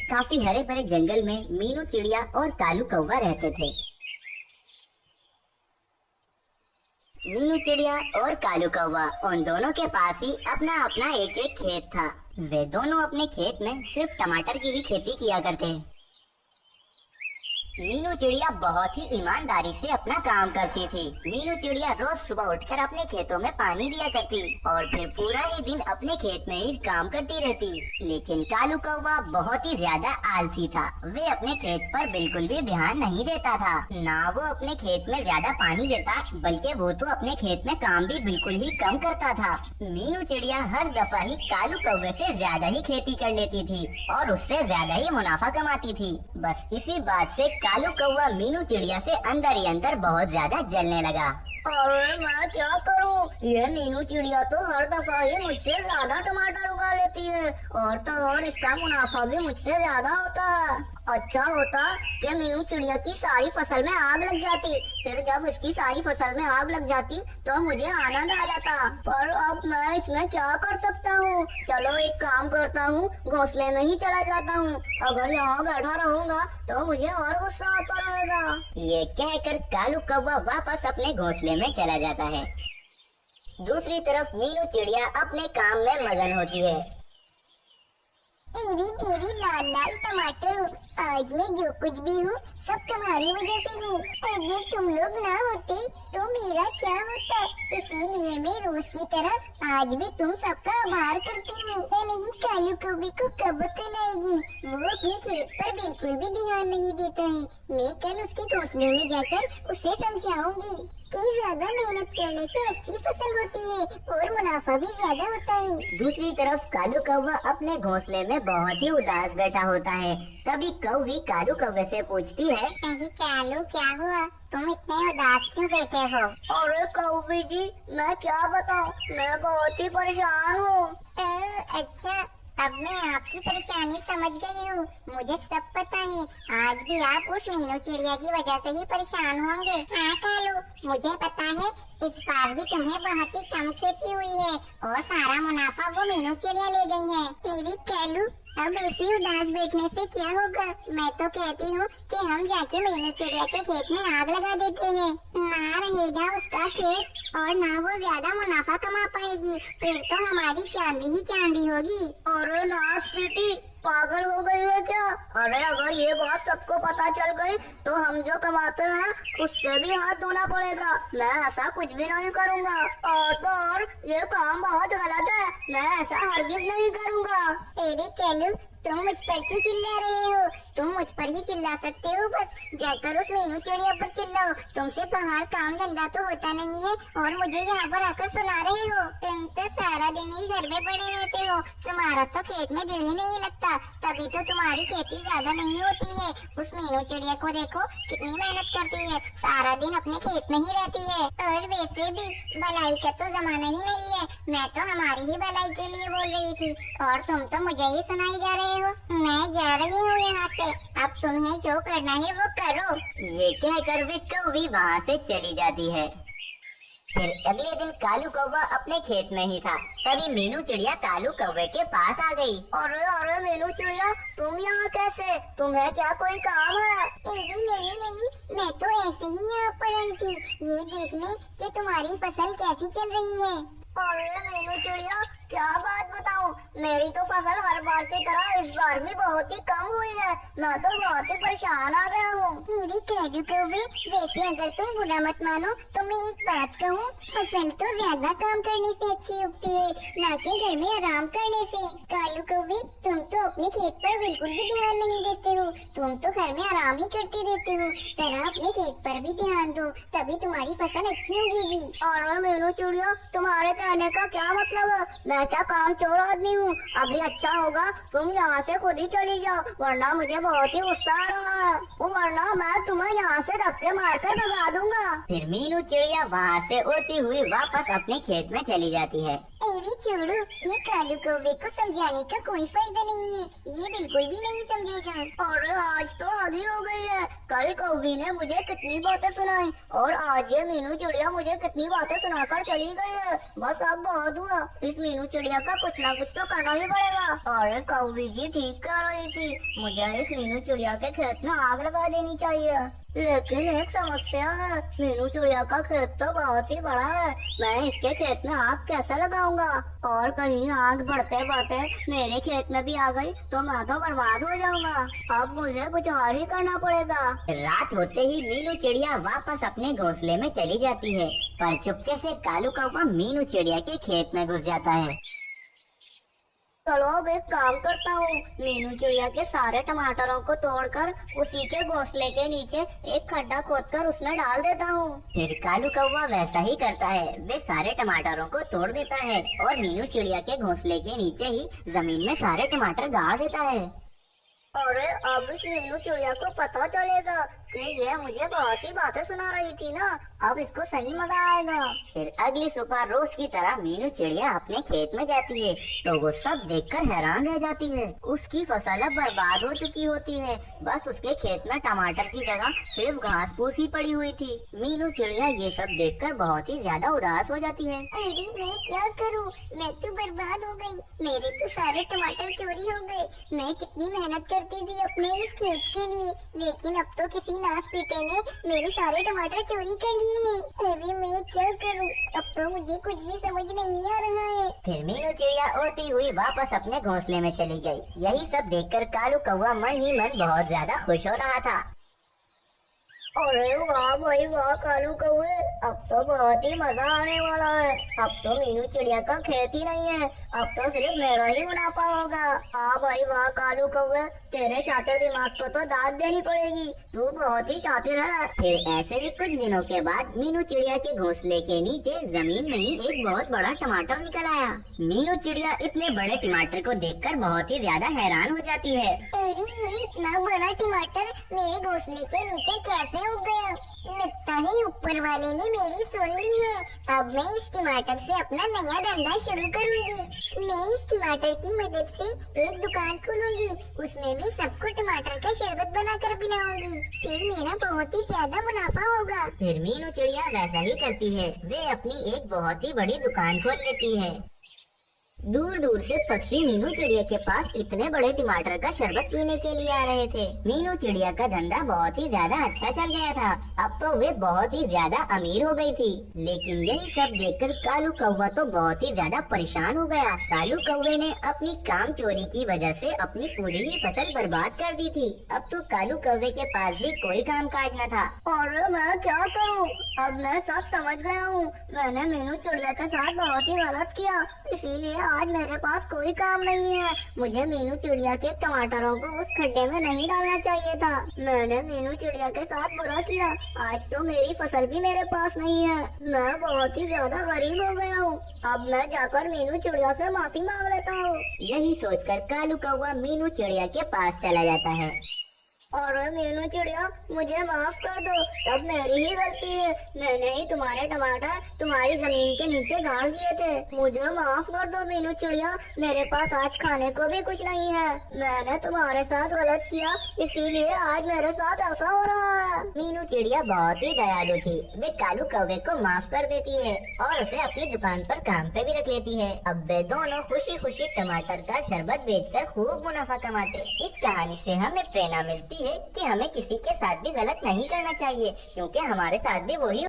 काफी हरे भरे जंगल में मीनू चिड़िया और कालू कौवा रहते थे। मीनू चिड़िया और कालू कौवा उन दोनों के पास ही अपना अपना एक एक खेत था। वे दोनों अपने खेत में सिर्फ टमाटर की ही खेती किया करते। मीनू चिड़िया बहुत ही ईमानदारी से अपना काम करती थी। मीनू चिड़िया रोज सुबह उठकर अपने खेतों में पानी दिया करती और फिर पूरा ही दिन अपने खेत में ही काम करती रहती। लेकिन कालू कौवा बहुत ही ज्यादा आलसी था। वे अपने खेत पर बिल्कुल भी ध्यान नहीं देता था। ना वो अपने खेत में ज्यादा पानी देता, बल्कि वो तो अपने खेत में काम भी बिल्कुल ही कम करता था। मीनू चिड़िया हर दफा ही कालू कौवे से ज्यादा ही खेती कर लेती थी और उससे ज्यादा ही मुनाफा कमाती थी। बस इसी बात से कालू कौवा मीनू चिड़िया से अंदर ही अंदर बहुत ज्यादा जलने लगा। अरे मैं क्या करूं? ये मीनू चिड़िया तो हर दफा ही मुझसे ज्यादा टमाटर उगा लेती है और तो और इसका मुनाफा भी मुझसे ज्यादा होता है। अच्छा होता कि मीनू चिड़िया की सारी फसल में आग लग जाती, फिर जब उसकी सारी फसल में आग लग जाती तो मुझे आनंद आ जाता। पर अब मैं इसमें क्या कर सकता हूँ? चलो एक काम करता हूँ, घोंसले में ही चला जाता हूँ। अगर यहाँ बैठा रहूंगा तो मुझे और गुस्सा आता रहेगा। ये कहकर कालू कौवा वापस अपने घोंसले में चला जाता है। दूसरी तरफ मीनू चिड़िया अपने काम में मगन होती है। मेरी मेरी लाल लाल टमाटर, आज मैं जो कुछ भी हूँ सब तुम्हारी वजह से हूँ। अगर तुम लोग ना होते तो मेरा क्या होता? इसीलिए मैं रोज की तरह आज भी तुम सबका आभार करती हूँ। नहीं कालू कौवे को कब अक्ल आएगी? वो अपने खेत पर बिल्कुल भी ध्यान नहीं देता है। मैं कल उसके घोंसले में जाकर उसे समझाऊंगी कि ज्यादा मेहनत करने से अच्छी फसल होती है और मुनाफा भी ज्यादा होता है। दूसरी तरफ कालू कौवा अपने घोंसले में बहुत ही उदास बैठा होता है। तभी कौवी कालू कौवे से पूछती है, अभी कालू क्या हुआ? तुम इतने उदास क्यों बैठे हो? अरे कौवी जी, मैं क्या बताऊं, मैं बहुत ही परेशान हूँ। अच्छा, अब मैं आपकी परेशानी समझ गई हूँ। मुझे सब पता है, आज भी आप उस मीनू चिड़िया की वजह से ही परेशान होंगे। हाँ कालू, मुझे पता है इस बार भी तुम्हें बहुत ही कम खेती हुई है और सारा मुनाफा वो मीनू चिड़िया ले गई है। तेरी कालू, अब ऐसे उदास बैठने से क्या होगा? मैं तो कहती हूँ कि हम जाके मीनू चिड़िया के खेत में आग लगा देते हैं। ना रहेगा उसका खेत और ना वो ज्यादा मुनाफा कमा पाएगी, फिर तो हमारी चांदी ही चांदी होगी। अरे नाश बेटी, पागल हो गई है क्या? अरे अगर ये बात सबको पता चल गई तो हम जो कमाते हैं उससे भी हाथ धोना पड़ेगा। मैं ऐसा कुछ भी नहीं करूँगा। और तो और ये काम बहुत गलत है, मैं ऐसा हरगिज नहीं करूँगा। तेरे कालू, तुम मुझ पर क्यों चिल्ला रहे हो? तुम मुझ पर ही चिल्ला सकते हो, बस जाकर उस मीनू चिड़िया पर चिल्लाओ। तुमसे बाहर काम धंधा तो होता नहीं है और मुझे यहाँ पर आकर सुना रहे हो। तुम तो सारा दिन ही घर में पड़े रहते हो, तुम्हारा तो खेत में दिल ही नहीं लगता, तभी तो तुम्हारी खेती ज्यादा नहीं होती है। उस मीनू चिड़िया को देखो कितनी मेहनत करती है, सारा दिन अपने खेत में ही रहती है। और वैसे भी भलाई का तो जमाना ही नहीं है, मैं तो हमारी ही भलाई के लिए बोल रही थी और तुम तो मुझे ही सुनाई जा रहे हो। मैं जा रही हूँ यहाँ से, अब तुम्हें जो करना है वो करो। ये कहकर वे कौवी वहाँ से चली जाती है। फिर अगले दिन कालू कौवा अपने खेत में ही था। तभी मीनू चिड़िया कालू कौवे के पास आ गई। अरे अरे मीनू चिड़िया, तुम यहाँ कैसे? तुम्हें क्या कोई काम है? नहीं नहीं नहीं, मैं तो ऐसे ही यहाँ पर आई थी ये देखने कि तुम्हारी फसल कैसी चल रही है। अरे मीनू चिड़िया, क्या बात बताऊं, मेरी तो फसल हर बार की तरह इस बार भी बहुत ही कम हुई है। मैं तो बहुत ही परेशान आ गया हूँ। मेरी कालू कौवे, वैसे अगर तुम बुरा मत मानो तो मैं एक बात कहूँ, फसल तो ज्यादा काम करने से अच्छी उगती है, ना कि घर में आराम करने से। कालू कौवे, तुम तो अपने खेत पर बिल्कुल भी ध्यान नहीं देते हो, तुम तो घर में आराम ही करते रहते हो। जरा अपने खेत पर भी ध्यान दो, तभी तुम्हारी फसल अच्छी उगेगी। अरे मीनू चिड़िया, तुम्हारे कहने का क्या मतलब है? मैं क्या काम चोर आदमी हूँ? अभी अच्छा होगा तुम यहाँ से खुद ही चली जाओ, वरना मुझे बहुत ही गुस्सा आ रहा है, वरना मैं तुम्हें यहाँ से धक्के मारकर भगा दूंगा। फिर मीनू चिड़िया वहाँ से उड़ती हुई वापस अपने खेत में चली जाती है। अरे छोड़ो, ये कालू कौवे को समझाने का कोई फायदा नहीं है, ये बिल्कुल भी नहीं समझेगा। अरे आज तो हद ही हो गई है, कल कौवी ने मुझे कितनी बातें सुनाई और आज ये मीनू चिड़िया मुझे कितनी बातें सुनाकर चली गई है। बस अब बहुत हुआ, इस मीनू चिड़िया का कुछ ना कुछ तो करना ही पड़ेगा। और कौवी जी ठीक कर रही थी, मुझे इस मीनू चिड़िया के खेत में आग लगा देनी चाहिए। लेकिन एक समस्या है, मीनू चिड़िया का खेत तो बहुत ही बड़ा है, मैं इसके खेत में आग कैसे लगाऊंगा? और कहीं आग बढ़ते बढ़ते मेरे खेत में भी आ गई तो मैं तो बर्बाद हो जाऊंगा। अब मुझे कुछ और ही करना पड़ेगा। रात होते ही मीनू चिड़िया वापस अपने घोंसले में चली जाती है, पर चुपके से कालू कौवा मीनू चिड़िया के खेत में घुस जाता है। चलो अब एक काम करता हूँ, मीनू चिड़िया के सारे टमाटरों को तोड़कर उसी के घोंसले के नीचे एक खड्डा खोदकर उसमें डाल देता हूँ। फिर कालू कौवा वैसा ही करता है, वे सारे टमाटरों को तोड़ देता है और मीनू चिड़िया के घोंसले के नीचे ही जमीन में सारे टमाटर गाड़ देता है। अरे अब इस मीनू चिड़िया को पता चलेगा कि ये मुझे बहुत ही बातें सुना रही थी ना, अब इसको सही मजा आएगा। फिर अगली सुबह रोज की तरह मीनू चिड़िया अपने खेत में जाती है तो वो सब देखकर हैरान रह जाती है। उसकी फसल अब बर्बाद हो चुकी होती है, बस उसके खेत में टमाटर की जगह सिर्फ घास फूस ही पड़ी हुई थी। मीनू चिड़िया ये सब देखकर बहुत ही ज्यादा उदास हो जाती है। अरे मैं क्या करूं, मैं तो बर्बाद हो गई, मेरे तो सारे टमाटर चोरी हो गए। मैं कितनी मेहनत करती थी अपने इस खेत के लिए, लेकिन अब तो किसी नास पीटे ने मेरे सारे टमाटर चोरी कर लिए हैं। अरे मैं क्या करूं, अब तो मुझे कुछ भी समझ नहीं आ रहा है। फिर मीनू चिड़िया उड़ती हुई वापस अपने घोंसले में चली गई। यही सब देखकर कालू कौवा मन ही मन बहुत ज्यादा खुश हो रहा था। अरे वाह भाई वाह कालू कौवे, अब तो बहुत ही मजा आने वाला है। अब तो मीनू चिड़िया का खेत ही नहीं है, अब तो सिर्फ मेरा ही मुनाफा होगा। हाँ भाई वाह कालू कौवे, तेरे शातिर दिमाग को तो दाद देनी पड़ेगी, तू बहुत ही शातिर है। फिर ऐसे ही कुछ दिनों के बाद मीनू चिड़िया के घोंसले के नीचे जमीन में ही एक बहुत बड़ा टमाटर निकल आया। मीनू चिड़िया इतने बड़े टमाटर को देखकर बहुत ही ज्यादा हैरान हो जाती है। अरे ये इतना बड़ा टमाटर मेरे घोंसले के नीचे कैसे उग गया? लगता है ऊपर वाले ने मेरी सुन ली है। अब मैं इस टमाटर से अपना नया धंधा शुरू करूंगी। मैं इस टमाटर की मदद से एक दुकान खोलूंगी, उसमें मैं सबको टमाटर का शरबत बनाकर पिलाऊंगी, फिर मेरा बहुत ही ज्यादा मुनाफा होगा। फिर मीनू चिड़िया वैसा ही करती है, वे अपनी एक बहुत ही बड़ी दुकान खोल लेती है। दूर दूर से पक्षी मीनू चिड़िया के पास इतने बड़े टमाटर का शरबत पीने के लिए आ रहे थे। मीनू चिड़िया का धंधा बहुत ही ज्यादा अच्छा चल गया था, अब तो वे बहुत ही ज्यादा अमीर हो गई थी। लेकिन यही सब देखकर कालू कौवा तो बहुत ही ज्यादा परेशान हो गया। कालू कौवे ने अपनी काम चोरी की वजह से अपनी पूरी ही फसल बर्बाद कर दी थी। अब तो कालू कौवे के पास भी कोई काम काज न था। और मैं क्या करूं? अब मैं सब समझ गया हूँ, मैंने मीनू चिड़िया के साथ बहुत ही गलत किया, इसीलिए आज मेरे पास कोई काम नहीं है। मुझे मीनू चिड़िया के टमाटरों को उस खड्डे में नहीं डालना चाहिए था। मैंने मीनू चिड़िया के साथ बुरा किया, आज तो मेरी फसल भी मेरे पास नहीं है। मैं बहुत ही ज्यादा गरीब हो गया हूँ। अब मैं जाकर मीनू चिड़िया से माफी मांग लेता हूँ। यही सोचकर कालू कौवा मीनू चिड़िया के पास चला जाता है। और मीनू चिड़िया मुझे माफ कर दो, सब मेरी ही गलती है। मैंने ही तुम्हारे टमाटर तुम्हारी जमीन के नीचे गाड़ दिए थे। मुझे माफ कर दो मीनू चिड़िया, मेरे पास आज खाने को भी कुछ नहीं है। मैंने तुम्हारे साथ गलत किया, इसीलिए आज मेरे साथ ऐसा हो रहा है। मीनू चिड़िया बहुत ही दयालु थी, वे कालू कौवे को माफ कर देती है और उसे अपनी दुकान पर काम पे भी रख लेती है। अब वे दोनों खुशी खुशी टमाटर का शरबत बेचकर खूब मुनाफा कमाते। इस कहानी से हमें प्रेरणा मिलती है कि हमें किसी के साथ भी गलत नहीं करना चाहिए, क्योंकि हमारे साथ भी वही